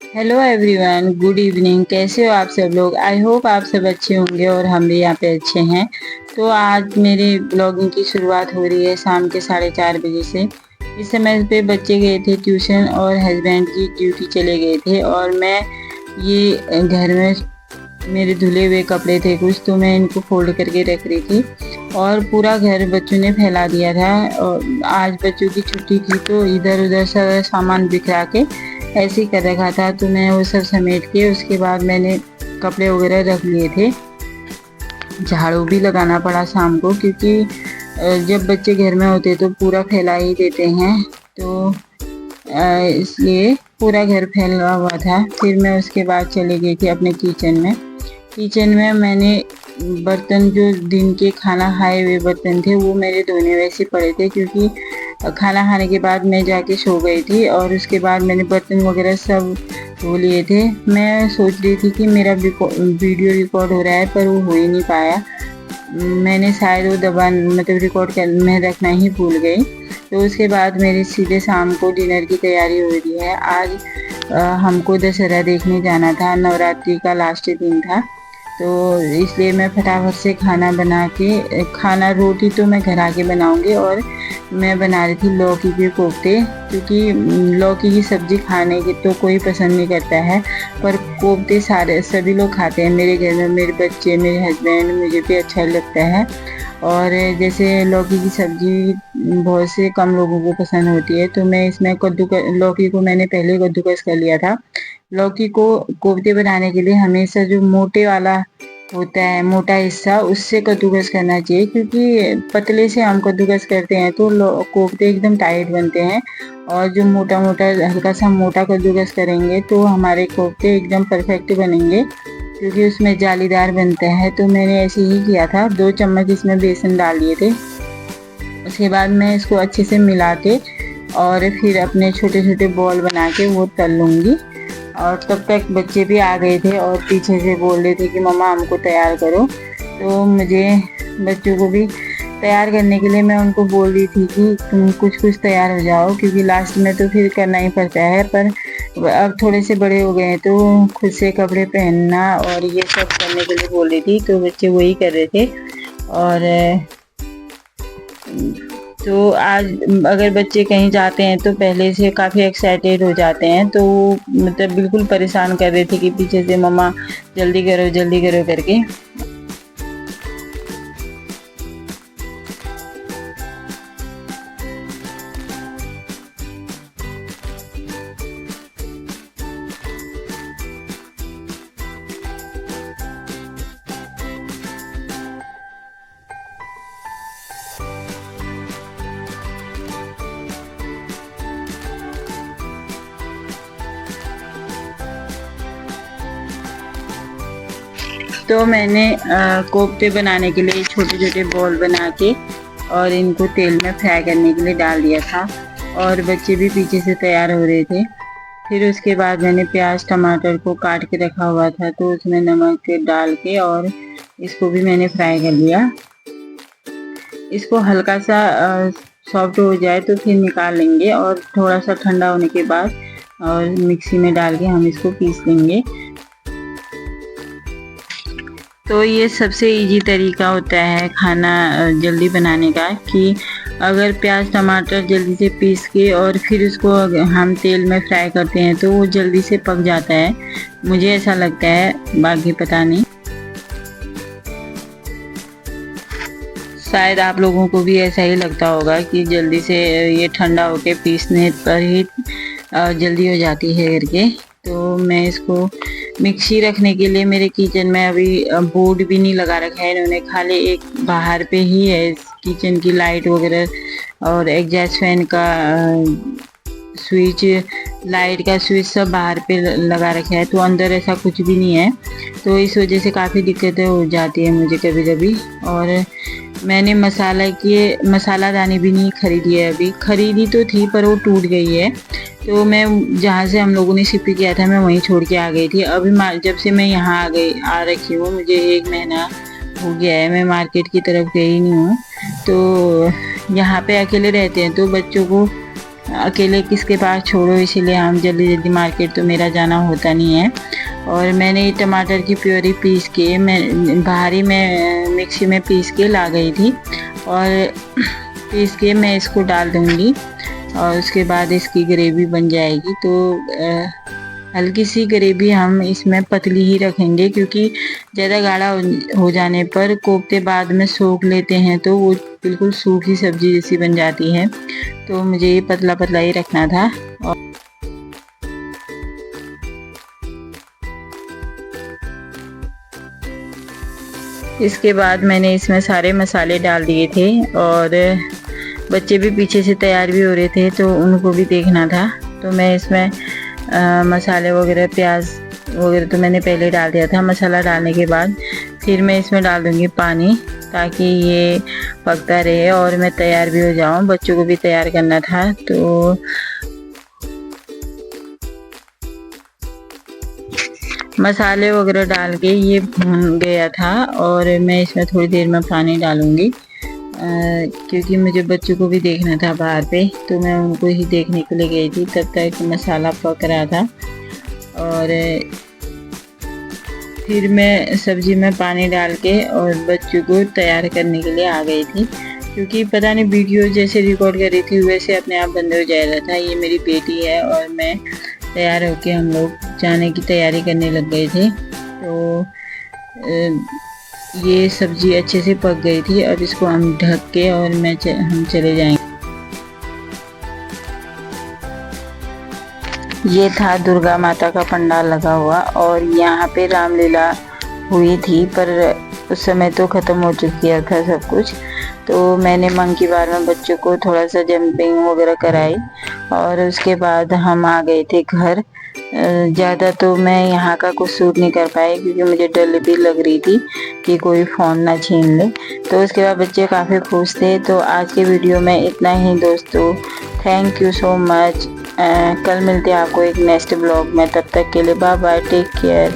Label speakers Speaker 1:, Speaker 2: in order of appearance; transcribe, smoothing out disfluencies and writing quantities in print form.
Speaker 1: Hello everyone, good evening. कैसे हो आप सब लोग? आई होप आप सब अच्छे होंगे और हम भी यहाँ पे अच्छे हैं। तो आज मेरी ब्लॉगिंग की शुरुआत हो रही है शाम के 4:30 बजे से। इस समय पे बच्चे गए थे ट्यूशन और हस्बैंड की ड्यूटी चले गए थे, और मैं ये घर में मेरे धुले हुए कपड़े थे कुछ, तो मैं इनको फोल्ड करके रख रही थी। और पूरा घर बच्चों ने फैला दिया था, और आज बच्चों की छुट्टी थी तो इधर उधर सारा सामान बिखरा के ऐसे ही कर रखा था। तो मैं वो सब समेट के उसके बाद मैंने कपड़े वगैरह रख लिए थे। झाड़ू भी लगाना पड़ा शाम को, क्योंकि जब बच्चे घर में होते तो पूरा फैला ही देते हैं, तो इसलिए पूरा घर फैला हुआ था। फिर मैं उसके बाद चली गई थी अपने किचन में। किचन में मैंने बर्तन, जो दिन के खाना खाए हुए बर्तन थे, वो मेरे धोने वैसे पड़े थे, क्योंकि खाना खाने के बाद मैं जाके सो गई थी और उसके बाद मैंने बर्तन वगैरह सब धो लिए थे। मैं सोच रही थी कि मेरा वीडियो रिकॉर्ड हो रहा है, पर वो हो ही नहीं पाया। मैंने शायद वो दबा मतलब रिकॉर्ड कर में रखना ही भूल गई। तो उसके बाद मेरी सीधे शाम को डिनर की तैयारी हो रही है। आज हमको दशहरा देखने जाना था, नवरात्रि का लास्ट दिन था, तो इसलिए मैं फटाफट से खाना बना के रोटी तो मैं घर आके बनाऊंगी, और मैं बना रही थी लौकी के कोफ्ते। क्योंकि लौकी की सब्ज़ी खाने की तो कोई पसंद नहीं करता है, पर कोफ्ते सभी लोग खाते हैं मेरे घर में, मेरे बच्चे, मेरे हस्बैंड, मुझे भी अच्छा लगता है। और जैसे लौकी की सब्ज़ी बहुत से कम लोगों को पसंद होती है, तो मैं इसमें लौकी को मैंने पहले कद्दूकस कर लिया था। लौकी को कोफ्ते बनाने के लिए हमेशा जो मोटे वाला होता है, मोटा हिस्सा, उससे कद्दूकस करना चाहिए, क्योंकि पतले से हम कद्दूकस करते हैं तो कोफ्ते एकदम टाइट बनते हैं। और जो मोटा मोटा हल्का सा मोटा कद्दूकस करेंगे तो हमारे कोफ्ते एकदम परफेक्ट बनेंगे, क्योंकि उसमें जालीदार बनता है। तो मैंने ऐसे ही किया था। 2 चम्मच इसमें बेसन डाल दिए थे। उसके बाद मैं इसको अच्छे से मिला के और फिर अपने छोटे छोटे बॉल बना के वो तल लूँगी। और तब तक बच्चे भी आ गए थे और पीछे से बोल रहे थे कि मम्मा हमको तैयार करो। तो मुझे बच्चों को भी तैयार करने के लिए मैं उनको बोल रही थी कि तुम कुछ तैयार हो जाओ, क्योंकि लास्ट में तो फिर करना ही पड़ता है। पर अब थोड़े से बड़े हो गए हैं तो खुद से कपड़े पहनना और ये सब करने के लिए बोल रही थी, तो बच्चे वही कर रहे थे। और तो आज अगर बच्चे कहीं जाते हैं तो पहले से काफ़ी एक्साइटेड हो जाते हैं, तो मतलब बिल्कुल परेशान कर रहे थे कि पीछे से मम्मा जल्दी करो करके। तो मैंने कोफ्ते बनाने के लिए छोटे छोटे बॉल बना के और इनको तेल में फ्राई करने के लिए डाल दिया था, और बच्चे भी पीछे से तैयार हो रहे थे। फिर उसके बाद मैंने प्याज टमाटर को काट के रखा हुआ था, तो उसमें नमक डाल के और इसको भी मैंने फ्राई कर लिया। इसको हल्का सा सॉफ्ट हो जाए तो फिर निकाल लेंगे, और थोड़ा सा ठंडा होने के बाद और मिक्सी में डाल के हम इसको पीस लेंगे। तो ये सबसे इजी तरीका होता है खाना जल्दी बनाने का, कि अगर प्याज टमाटर जल्दी से पीस के और फिर उसको हम तेल में फ्राई करते हैं तो वो जल्दी से पक जाता है। मुझे ऐसा लगता है, बाकी पता नहीं, शायद आप लोगों को भी ऐसा ही लगता होगा कि जल्दी से ये ठंडा होके पीसने पर ही जल्दी हो जाती है करके। तो मैं इसको मिक्सी रखने के लिए मेरे किचन में अभी बोर्ड भी नहीं लगा रखा है इन्होंने, खाली एक बाहर पे ही है किचन की लाइट वगैरह और एग्जॉस्ट फैन का स्विच, लाइट का स्विच सब बाहर पे लगा रखा है, तो अंदर ऐसा कुछ भी नहीं है। तो इस वजह से काफ़ी दिक्कतें हो जाती है मुझे कभी कभी। और मैंने मसालादानी भी नहीं खरीदी है, अभी खरीदी तो थी पर वो टूट गई है। तो मैं जहाँ से हम लोगों ने शिफ्ट किया था मैं वहीं छोड़ के आ गई थी। अभी जब से मैं यहाँ आ रखी हूँ, मुझे 1 महीना हो गया है, मैं मार्केट की तरफ गई नहीं हूँ। तो यहाँ पे अकेले रहते हैं तो बच्चों को अकेले किसके पास छोड़ो, इसीलिए हम जल्दी जल्दी मार्केट तो मेरा जाना होता नहीं है। और मैंने ये टमाटर की प्योरी पीस के मैं बाहरी में मिक्सी में पीस के ला गई थी, और पीस के मैं इसको डाल दूँगी और उसके बाद इसकी ग्रेवी बन जाएगी। तो हल्की सी ग्रेवी हम इसमें पतली ही रखेंगे, क्योंकि ज़्यादा गाढ़ा हो जाने पर कोफ्ते बाद में सोख लेते हैं तो वो बिल्कुल सूखी सब्जी जैसी बन जाती है। तो मुझे ये पतला पतला ही रखना था। और इसके बाद मैंने इसमें सारे मसाले डाल दिए थे, और बच्चे भी पीछे से तैयार भी हो रहे थे तो उनको भी देखना था। तो मैं इसमें मसाले वगैरह प्याज वगैरह तो मैंने पहले डाल दिया था। मसाला डालने के बाद फिर मैं इसमें डाल दूँगी पानी, ताकि ये पकता रहे और मैं तैयार भी हो जाऊँ। बच्चों को भी तैयार करना था। तो मसाले वगैरह डाल के ये भून गया था, और मैं इसमें थोड़ी देर में पानी डालूँगी, क्योंकि मुझे बच्चों को भी देखना था बाहर पे। तो मैं उनको ही देखने के लिए गई थी, तब तक मसाला पक रहा था। और फिर मैं सब्जी में पानी डाल के और बच्चों को तैयार करने के लिए आ गई थी, क्योंकि पता नहीं वीडियो जैसे रिकॉर्ड कर रही थी वैसे अपने आप बंद हो जा रहा था। ये मेरी बेटी है और मैं तैयार होके हम लोग जाने की तैयारी करने लग गए थे। तो ये सब्जी अच्छे से पक गई थी। अब इसको हम ढक के और हम चले जाएंगे। ये था दुर्गा माता का पंडाल लगा हुआ, और यहाँ पे रामलीला हुई थी, पर उस समय तो ख़त्म हो चुकी था सब कुछ। तो मैंने मंकी बार में बच्चों को थोड़ा सा जंपिंग वगैरह कराई, और उसके बाद हम आ गए थे घर। ज़्यादा तो मैं यहाँ का कुछ शूट नहीं कर पाई, क्योंकि मुझे डर भी लग रही थी कि कोई फ़ोन ना छीन ले। तो उसके बाद बच्चे काफ़ी खुश थे। तो आज के वीडियो में इतना ही दोस्तों, थैंक यू सो मच। कल मिलते हैं आपको एक नेक्स्ट ब्लॉग में। तब तक के लिए बाय बाय, टेक केयर।